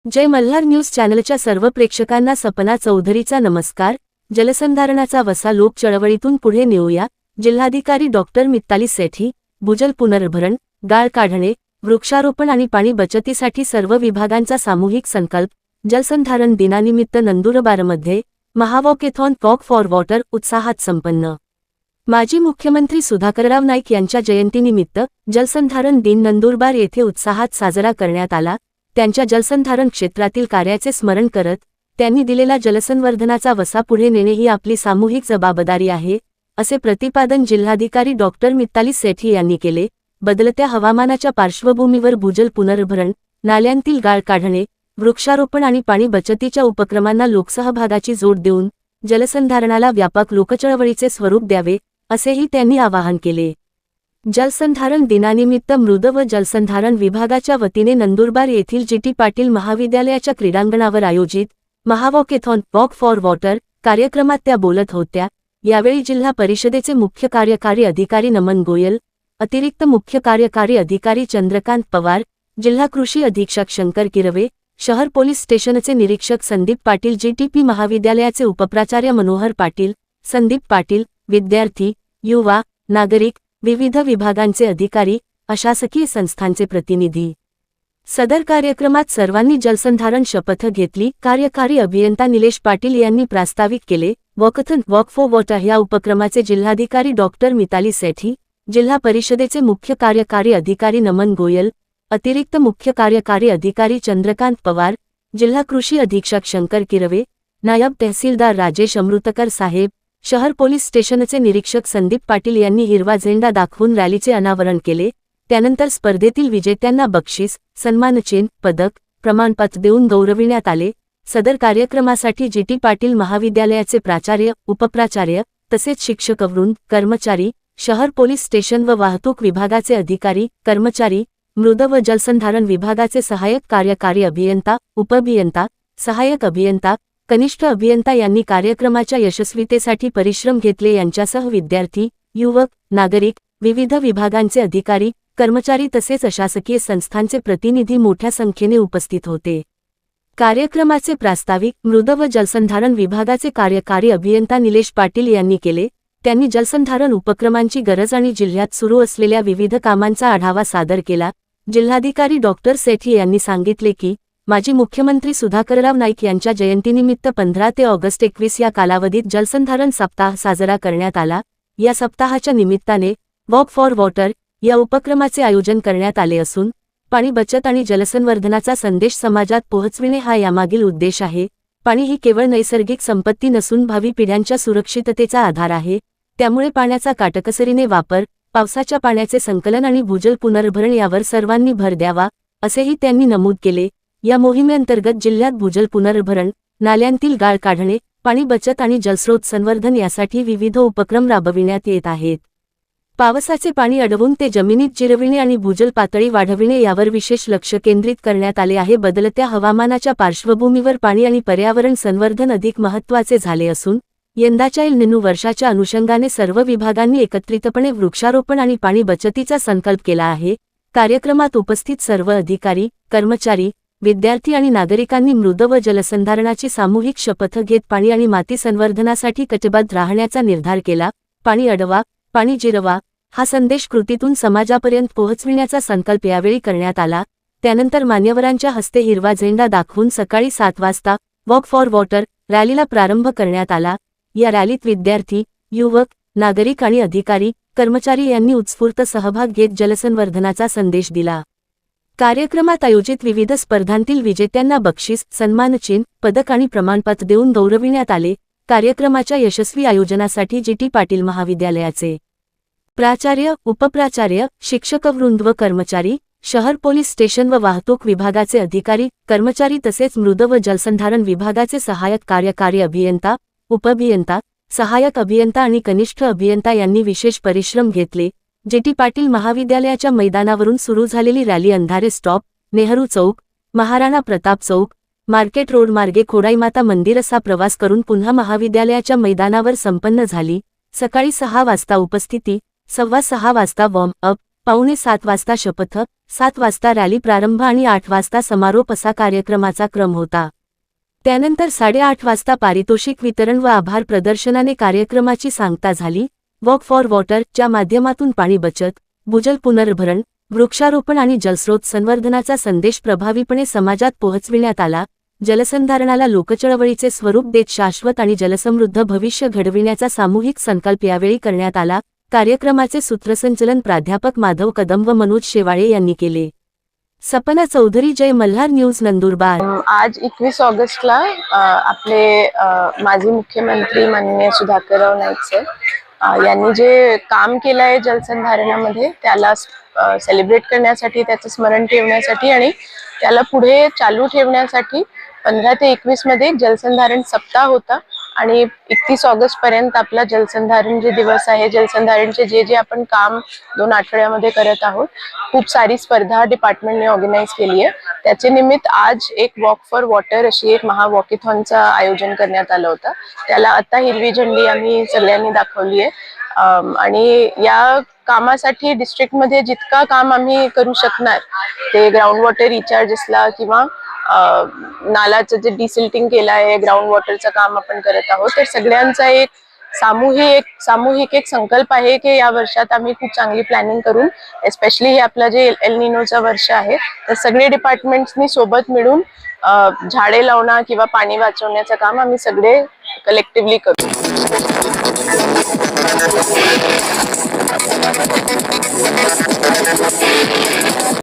जय Malhar news चॅनलच्या सर्व प्रेक्षकांना सपना चौधरीचा नमस्कार। जलसंधारणाचा वसा लोक चळवळीतून पुढे नेऊया। जिल्हाधिकारी डॉक्टर मिताली सेठी, भूजल पुनर्भरण, गाळ काढणे, वृक्षारोपण आणि पाणी बचतीसाठी सर्व विभागांचा सामूहिक संकल्प। जलसंधारण दिनानिमित्त नंदुरबारमध्ये महावॉकेथॉन वॉक फॉर वॉटर उत्साहात संपन्न। माजी मुख्यमंत्री सुधाकरराव नाईक यांच्या जयंतीनिमित्त जलसंधारण दिन नंदुरबार येथे उत्साहात साजरा करण्यात आला। त्यांच्या जलसंधारण क्षेत्रातील कार्याचे स्मरण करत त्यांनी दिलेला जलसंवर्धनाचा वसा पुढे नेणे ही आपली सामूहिक जबाबदारी आहे, असे प्रतिपादन जिल्हाधिकारी डॉक्टर मिताली सेठी यांनी केले। बदलत्या हवामानाच्या पार्श्वभूमीवर भूजल पुनर्भरण, नाल्यांतील गाळ काढणे, वृक्षारोपण आणि पाणी बचतीच्या उपक्रमांना लोकसहभागाची जोड देऊन जलसंधारणाला व्यापक लोकचळवळीचे स्वरूप द्यावे, असेही त्यांनी आवाहन केले। जलसंधारण दिनानिमित्त मृद व जलसंधारण विभागाच्या वतीने नंदुरबार येथील जी.टी. पाटील महाविद्यालयाच्या क्रीडांगणावर आयोजित महावॉकेथॉन वॉक फॉर वॉटर कार्यक्रमात त्या बोलत होत्या। यावेळी जिल्हा परिषदेचे मुख्य कार्यकारी अधिकारी नमन गोयल, अतिरिक्त मुख्य कार्यकारी अधिकारी चंद्रकांत पवार, जिल्हा कृषी अधीक्षक शंकर किरवे, शहर पोलीस स्टेशनचे निरीक्षक संदीप पाटील, जी.टी.पी. महाविद्यालयाचे उपप्राचार्य मनोहर पाटील, संदीप पाटील, विद्यार्थी, युवा, नागरिक, विविध विभागांचे अधिकारी, अशासकीय संस्थांचे प्रतिनिधी सदर कार्यक्रमात सर्वांनी जलसंधारण शपथ घेतली। कार्यकारी अभियंता निलेश पाटील यांनी प्रास्ताविक केले। वॉकथॉन वॉक फॉर वॉटर या उपक्रमाचे जिल्हाधिकारी डॉक्टर मिताली सेठी, जिल्हा परिषदेचे मुख्य कार्यकारी अधिकारी नमन गोयल, अतिरिक्त मुख्य कार्यकारी अधिकारी चंद्रकांत पवार, जिल्हा कृषी अधीक्षक शंकर किरवे, नायब तहसीलदार राजेश अमृतकर साहेब, शहर पोलीस स्टेशनचे निरीक्षक संदीप पाटील यांनी हिरवा झेंडा दाखवून रॅलीचे अनावरण केले। त्यानंतर स्पर्धेतील विजेत्यांना बक्षीस, सन्मानचिन्ह, पदक, प्रमाणपत्र देऊन गौरविण्यात आले। सदर कार्यक्रमासाठी जी.टी. पाटील महाविद्यालयाचे प्राचार्य, उपप्राचार्य तसेच शिक्षकवृंद, कर्मचारी, शहर पोलीस स्टेशन व वाहतूक विभागाचे अधिकारी, कर्मचारी, मृद व जलसंधारण विभागाचे सहाय्यक कार्यकारी अभियंता, उपअभियंता, सहाय्यक अभियंता, कनिष्ठ अभियंता यांनी कार्यक्रमाच्या यशस्वीतेसाठी परिश्रम घेतले। यांच्यासह विद्यार्थी, युवक, नागरिक, विविध विभागांचे अधिकारी, कर्मचारी तसेच अशासकीय संस्थांचे प्रतिनिधी मोठ्या संख्येने उपस्थित होते। कार्यक्रमाचे प्रास्ताविक मृद व जलसंधारण विभागाचे कार्यकारी अभियंता निलेश पाटील यांनी केले। त्यांनी जलसंधारण उपक्रमांची गरज आणि जिल्ह्यात सुरू असलेल्या विविध कामांचा आढावा सादर केला। जिल्हाधिकारी डॉक्टर सेठी यांनी सांगितले की माजी मुख्यमंत्री सुधाकरराव नाईक यांच्या जयंतीनिमित्त 15 ते ऑगस्ट 21 या कालावधीत जलसंधारण सप्ताह साजरा करण्यात आला। या सप्ताहाच्या निमित्ताने वॉक फॉर वॉटर या उपक्रमाचे आयोजन करण्यात आले असून पाणी बचत आणि जलसंवर्धनाचा संदेश समाजात पोहोचविणे हा यामागील उद्देश आहे। पाणी ही केवळ नैसर्गिक संपत्ती नसून भावी पिढ्यांच्या सुरक्षिततेचा आधार आहे। त्यामुळे पाण्याचा काटकसरीने वापर, पावसाच्या पाण्याचे संकलन आणि भूजल पुनर्भरण यावर सर्वांनी भर द्यावा, असेही त्यांनी नमूद केले। या मोहिमेअंतर्गत जिल्ह्यात भूजल पुनर्भरण, नाल्यांतील गाळ काढणे, पाणी बचत आणि जलस्रोत संवर्धन यासाठी विविध उपक्रम राबविण्यात येत आहेत। पावसाचे पाणी अडवून ते जमिनीत जिरविणे आणि भूजल पातळी वाढविणे यावर विशेष लक्ष केंद्रित करण्यात आले आहे। बदलत्या हवामानाच्या पार्श्वभूमीवर पाणी आणि पर्यावरण संवर्धन अधिक महत्त्वाचे झाले असून यंदाच्या एल निनो वर्षाच्या अनुषंगाने सर्व विभागांनी एकत्रितपणे वृक्षारोपण आणि पाणी बचतीचा संकल्प केला आहे। कार्यक्रमात उपस्थित सर्व अधिकारी, कर्मचारी, विद्यार्थी आणि नागरिकांनी मृद व जलसंधारणाची सामूहिक शपथ घेत पाणी आणि माती संवर्धनासाठी कटिबद्ध राहण्याचा निर्धार केला। पाणी अडवा, पाणी जिरवा हा संदेश कृतीतून समाजापर्यंत पोहोचविण्याचा संकल्प यावेळी करण्यात आला। त्यानंतर मान्यवरांच्या हस्ते हिरवा झेंडा दाखवून सकाळी 7 वाजता वॉक फॉर वॉटर रॅलीला प्रारंभ करण्यात आला। या रॅलीत विद्यार्थी, युवक, नागरिक आणि अधिकारी, कर्मचारी यांनी उत्स्फूर्त सहभाग घेत जलसंवर्धनाचा संदेश दिला। कार्यक्रमात आयोजित विविध स्पर्धांतील विजेत्यांना बक्षीस, सन्मानचिन्ह, पदक आणि प्रमाणपत्र देऊन गौरविण्यात आले। कार्यक्रमाच्या यशस्वी आयोजनासाठी जी.टी. पाटील महाविद्यालयाचे प्राचार्य, उपप्राचार्य, शिक्षकवृंद व कर्मचारी, शहर पोलीस स्टेशन व वाहतूक विभागाचे अधिकारी, कर्मचारी तसेच मृद व जलसंधारण विभागाचे सहाय्यक कार्यकारी अभियंता, उपअभियंता, सहाय्यक अभियंता आणि कनिष्ठ अभियंता यांनी विशेष परिश्रम घेतले। जी.टी. पाटील महाविद्यालयाच्या मैदानावरून सुरू झालेली रॅली अंधारे स्टॉप, नेहरू चौक, महाराणा प्रताप चौक, मार्केट रोड मार्गे खोडाईमाता मंदिर असा प्रवास करून पुन्हा महाविद्यालयाच्या मैदानावर संपन्न झाली। सकाळी 6 वाजता उपस्थिती, 6:15 वाजता वॉर्म अप, 6:45 वाजता शपथ, 7 वाजता रॅली प्रारंभ आणि 8 वाजता समारोप असा कार्यक्रमाचा क्रम होता. त्यानंतर 8:30 वाजता पारितोषिक वितरण व आभार प्रदर्शनाने कार्यक्रमाची सांगता झाली. वॉक फॉर वॉटर च्या माध्यमातून पाणी बचत, भूजल पुनर्भरण, वृक्षारोपण आणि जलस्रोत संवर्धनाचा संदेश प्रभावीपणे समाजात पोहोचविण्यात आला. जलसंधारणाला लोकचळवळीचे स्वरूप देत शाश्वत आणि जलसमृद्ध भविष्य घडविण्याचा सामूहिक संकल्प यावेळी करण्यात आला. कार्यक्रमाचे सूत्रसंचलन प्राध्यापक माधव कदम व मनोज शेवाळे यांनी केले. सपना चौधरी, जय मल्हार न्यूज, नंदुरबार. आज 21 ऑगस्टला आपले माजी मुख्यमंत्री माननीय सुधाकरराव नाईक सर यांनी जे काम केलं आहे जलसंधारणामध्ये त्याला सेलिब्रेट करण्यासाठी, त्याचं स्मरण ठेवण्यासाठी आणि त्याला पुढे चालू ठेवण्यासाठी 15 ते 21 मध्ये जलसंधारण सप्ताह होता आणि 31 ऑगस्ट पर्यंत आपला जलसंधारण जे दिवस आहे, जलसंधारणचे जे आपण काम 2 आठवड्यामध्ये करत आहोत, खूप सारी स्पर्धा डिपार्टमेंटने ऑर्गनाईज केली आहे. त्याचे निमित्त आज एक वॉक फॉर वॉटर अशी एक महावॉकेथॉनचं आयोजन करण्यात आलं होतं. त्याला आता हिरवी झेंडी आम्ही सगळ्यांनी दाखवली आहे आणि या कामासाठी डिस्ट्रिक्टमध्ये जितका काम आम्ही करू शकणार ते ग्राउंड वॉटर रिचार्जेसला किंवा नालाचं जे डिसिल्टिंग केलं आहे, ग्राउंड वॉटरचं काम आपण करत आहोत, तर सगळ्यांचा एक सामूहिक एक संकल्प आहे की या वर्षात आम्ही खूप चांगली प्लॅनिंग करून, एस्पेशली हे आपलं जे एल निनोचं वर्ष आहे, तर सगळे डिपार्टमेंट्सनी सोबत मिळून झाडे लावणं किंवा पाणी वाचवण्याचं काम आम्ही सगळे कलेक्टिव्हली करू.